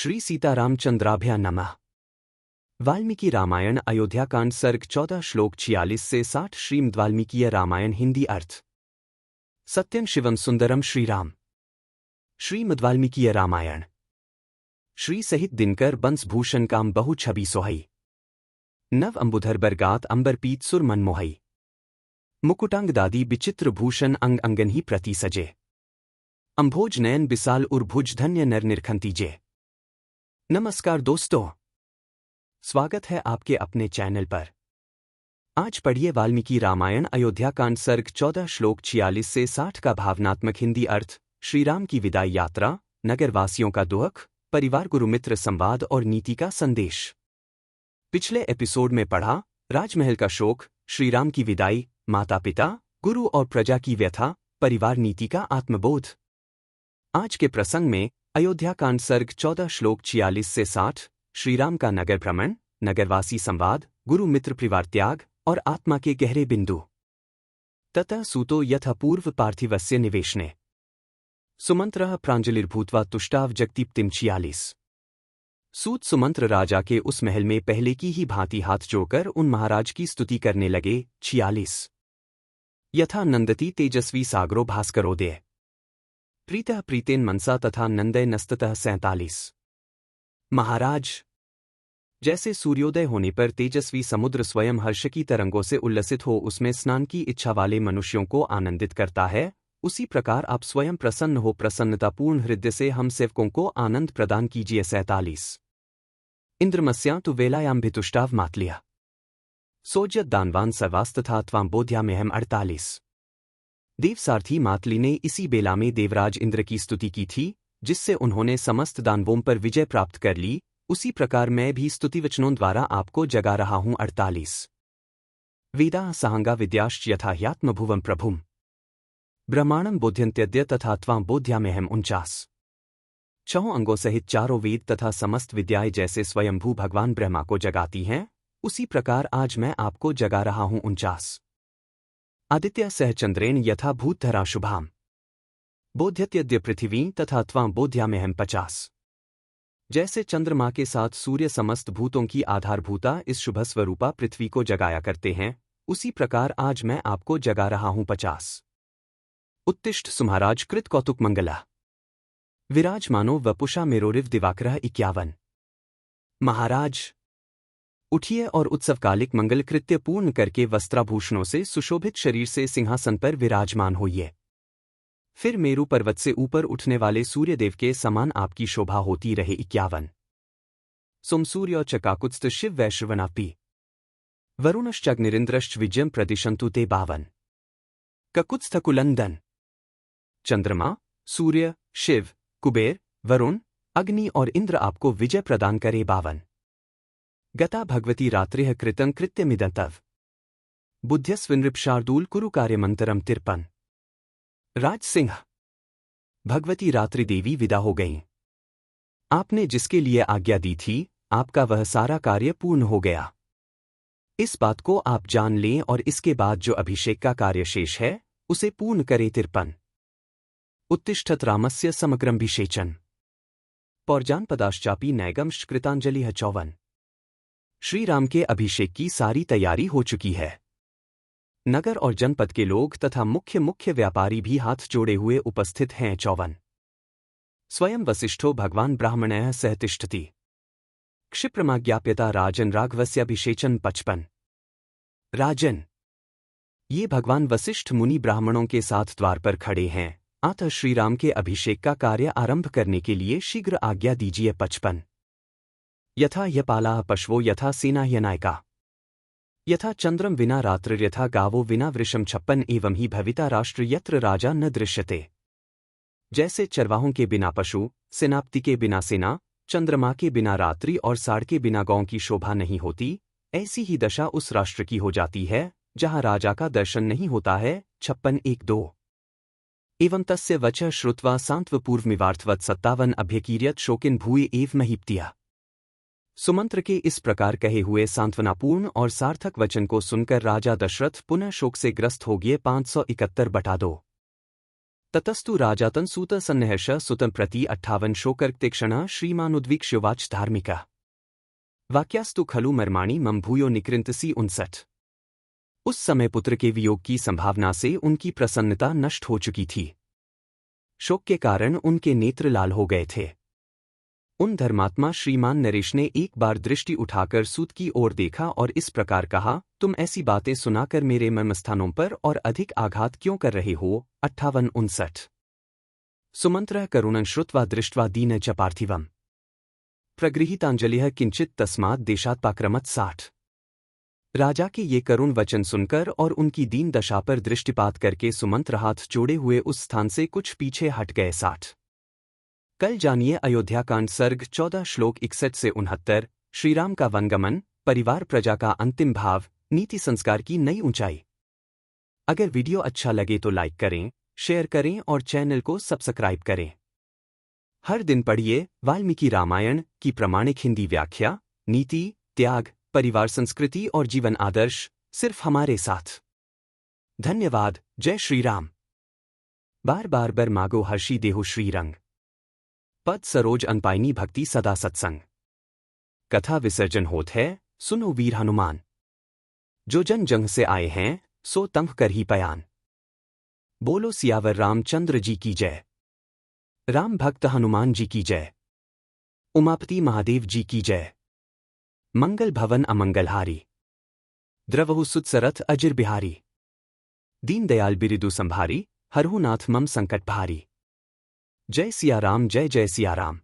श्री सीतारामचंद्राभ्या नमः। वाल्मीकि रामायण अयोध्याकांड सर्ग 14 श्लोक 46 से 60। श्रीमद् वाल्मीकीय रामायण हिंदी अर्थ। सत्यं शिवम सुंदरम श्रीराम। श्रीमद् वाल्मीकीय रामायण। श्री सहित दिनकर बंस भूषण काम बहु छवि सोहई। नव अंबुधर बरगात अंबर पीत सुर मन मोहई। मुकुटांग दादी विचित्र भूषण अंग अंगन ही प्रति सजे। अंभोज नयन बिसाल उर्भुज धन्य नर निरखंतीजे। नमस्कार दोस्तों, स्वागत है आपके अपने चैनल पर। आज पढ़िए वाल्मीकि रामायण अयोध्याकांड सर्ग 14 श्लोक 46 से 60 का भावनात्मक हिंदी अर्थ। श्रीराम की विदाई यात्रा, नगरवासियों का दुख, परिवार गुरु मित्र संवाद और नीति का संदेश। पिछले एपिसोड में पढ़ा राजमहल का शोक, श्रीराम की विदाई, माता पिता, गुरु और प्रजा की व्यथा, परिवार नीति का आत्मबोध। आज के प्रसंग में अयोध्याकांड सर्ग 14 श्लोक 46 से 60, श्रीराम का नगर भ्रमण, नगरवासी संवाद, गुरु मित्र परिवार त्याग और आत्मा के गहरे बिंदु। ततः सूतो यथा पूर्व पार्थिवस्य निवेशने सुमंत्रः प्राञ्जलिर्भूत्वा तुष्टाव जगदीप्तिम 46। सूत सुमंत्र राजा के उस महल में पहले की ही भांति हाथ जोड़कर उन महाराज की स्तुति करने लगे। 46। यथा नंदती तेजस्वी सागरो भास्करोदय प्रीतः प्रीतेन मनसा तथा नंदय नस्ततः 47। महाराज, जैसे सूर्योदय होने पर तेजस्वी समुद्र स्वयं हर्ष की तरंगों से उल्लसित हो उसमें स्नान की इच्छा वाले मनुष्यों को आनंदित करता है, उसी प्रकार आप स्वयं प्रसन्न हो प्रसन्नतापूर्ण हृदय से हम सेवकों को आनंद प्रदान कीजिए। 47। इंद्रमस्यां तु वेलायां भितुष्टाव मातलिया सोज्यत दानवान सर्वास्तथा त्वां बोध्याम्यहम् 48। देवसारथी मातली ने इसी बेला में देवराज इंद्र की स्तुति की थी, जिससे उन्होंने समस्त दानवों पर विजय प्राप्त कर ली। उसी प्रकार मैं भी स्तुतिवचनों द्वारा आपको जगा रहा हूं। 48। वेदा सहांगा विद्याश्च यथा ह्यात्मभुवं प्रभुम ब्रह्मांडं बोध्यन्त्यद्य तथा त्वां बोध्याम्यहम् 49। छहों अंगों सहित चारों वेद तथा समस्त विद्याएं जैसे स्वयंभू भगवान ब्रह्मा को जगाती हैं, उसी प्रकार आज मैं आपको जगा रहा हूं। 49। आदित्य सह चंद्रेण यथा भूतधरा शुभाम बोध्यत्यद्य पृथिवी तथा त्वां बोध्याम्यहम् 50। जैसे चंद्रमा के साथ सूर्य समस्त भूतों की आधारभूता इस शुभ स्वरूपा पृथ्वी को जगाया करते हैं, उसी प्रकार आज मैं आपको जगा रहा हूं। 50। उत्तिष्ठ सुमहाराज कृत कौतुक मंगला विराजमानो वपुषा मेरोरिव दिवाकरः 51। महाराज, उठिए और उत्सवकालिक मंगल कृत्य पूर्ण करके वस्त्राभूषणों से सुशोभित शरीर से सिंहासन पर विराजमान होइए। फिर मेरु पर्वत से ऊपर उठने वाले सूर्यदेव के समान आपकी शोभा होती रहे। 51। सोमसूर्य चकाकुत्स्थ शिव वैश्रवनापि वरुणश्चग्निरिन्द्रश्च विजयं प्रदिशन्तु ते 52। ककुत्स्थकुलंदन चंद्रमा, सूर्य, शिव, कुबेर, वरुण, अग्नि और इंद्र आपको विजय प्रदान करे। 52। गता भगवती रात्रिः कृतं कृत्यमिदन्तव बुद्ध्यस्विनृपशार्दूल कुरु कार्यमंतरम 53। राज सिंह, भगवती रात्रि देवी विदा हो गईं। आपने जिसके लिए आज्ञा दी थी, आपका वह सारा कार्य पूर्ण हो गया। इस बात को आप जान लें और इसके बाद जो अभिषेक का कार्य शेष है उसे पूर्ण करे। 53। उत्तिष्ठत रामस्य समग्रमभिषेचन पौर्जानपदाश्चापि नैगंश्च कृतांजलिः 54। श्री राम के अभिषेक की सारी तैयारी हो चुकी है। नगर और जनपद के लोग तथा मुख्य व्यापारी भी हाथ जोड़े हुए उपस्थित हैं। 54। स्वयं वसिष्ठो भगवान ब्राह्मणः सह तिष्ठति क्षिप्रमाज्ञाप्यता राजन राघवस्याभिषेचन 55। राजन, ये भगवान वसिष्ठ मुनि ब्राह्मणों के साथ द्वार पर खड़े हैं, अतः श्रीराम के अभिषेक का कार्य आरंभ करने के लिए शीघ्र आज्ञा दीजिए। 55। यथा यपालाः पशवो यथा सेना ह्यनायका यथा चंद्रम विना रात्रिर्यथा गावो विना वृषम 56 एवं ही भविता राष्ट्र यत्र राजा न दृश्यते। जैसे चरवाहों के बिना पशु, सेनापति के बिना सेना, चंद्रमा के बिना रात्रि और साड़ के बिना गांव की शोभा नहीं होती, ऐसी ही दशा उस राष्ट्र की हो जाती है जहां राजा का दर्शन नहीं होता है। 56:1-2। एवं तस्य वचः श्रुत्वा सांत्वपूर्वमिवार्थवत् 57 अभ्यकीर्यत शोकिन भूय एव महीप्तिया। सुमंत्र के इस प्रकार कहे हुए सांत्वनापूर्ण और सार्थक वचन को सुनकर राजा दशरथ पुनः शोक से ग्रस्त हो गए। 571/2। ततस्तु राजातन सूत सन्नहर्ष सुतं प्रति 58 शोकर्तिक्षण श्रीमानुद्वीक्ष्युवाच धार्मिका वाक्यास्तु खलु मर्माणि मम भूयो निकृन्तसी 59। उस समय पुत्र के वियोग की संभावना से उनकी प्रसन्नता नष्ट हो चुकी थी। शोक के कारण उनके नेत्र लाल हो गए थे। उन धर्मात्मा श्रीमान नरेश ने एक बार दृष्टि उठाकर सूत की ओर देखा और इस प्रकार कहा, तुम ऐसी बातें सुनाकर मेरे मर्मस्थानों पर और अधिक आघात क्यों कर रहे हो। 58-59। सुमंत्रः करुणं श्रुत्वा दृष्ट्वा दीन च पार्थिवम् प्रगृहीतांजलिः किंचित तस्मात् देशात्पाक्रमत् 60। राजा के ये करुण वचन सुनकर और उनकी दीन दशा पर दृष्टिपात करके सुमंत्र हाथ जोड़े हुए उस स्थान से कुछ पीछे हट गए। 60। कल जानिए अयोध्याकांड सर्ग 14 श्लोक 61 से 69। श्रीराम का वनगमन, परिवार प्रजा का अंतिम भाव, नीति संस्कार की नई ऊंचाई। अगर वीडियो अच्छा लगे तो लाइक करें, शेयर करें और चैनल को सब्सक्राइब करें। हर दिन पढ़िए वाल्मीकि रामायण की प्रामाणिक हिंदी व्याख्या, नीति, त्याग, परिवार संस्कृति और जीवन आदर्श सिर्फ हमारे साथ। धन्यवाद। जय श्री राम। बार बार बर मागो हर्षी देहो श्रीरंग पद सरोज अनपाइनी भक्ति सदा सत्संग। कथा विसर्जन होत है, सुनो वीर हनुमान। जो जन जंग से आए हैं सो तंग कर ही पयान। बोलो सियावर रामचंद्र जी की जय। राम भक्त हनुमान जी की जय। उमापति महादेव जी की जय। मंगल भवन अमंगलहारी। द्रवहु सुतसरथ अजिर बिहारी। दीन दयाल बिरिदु संभारी, हरहु नाथ मम संकट भारी। जय सिया राम, जय जय सिया राम।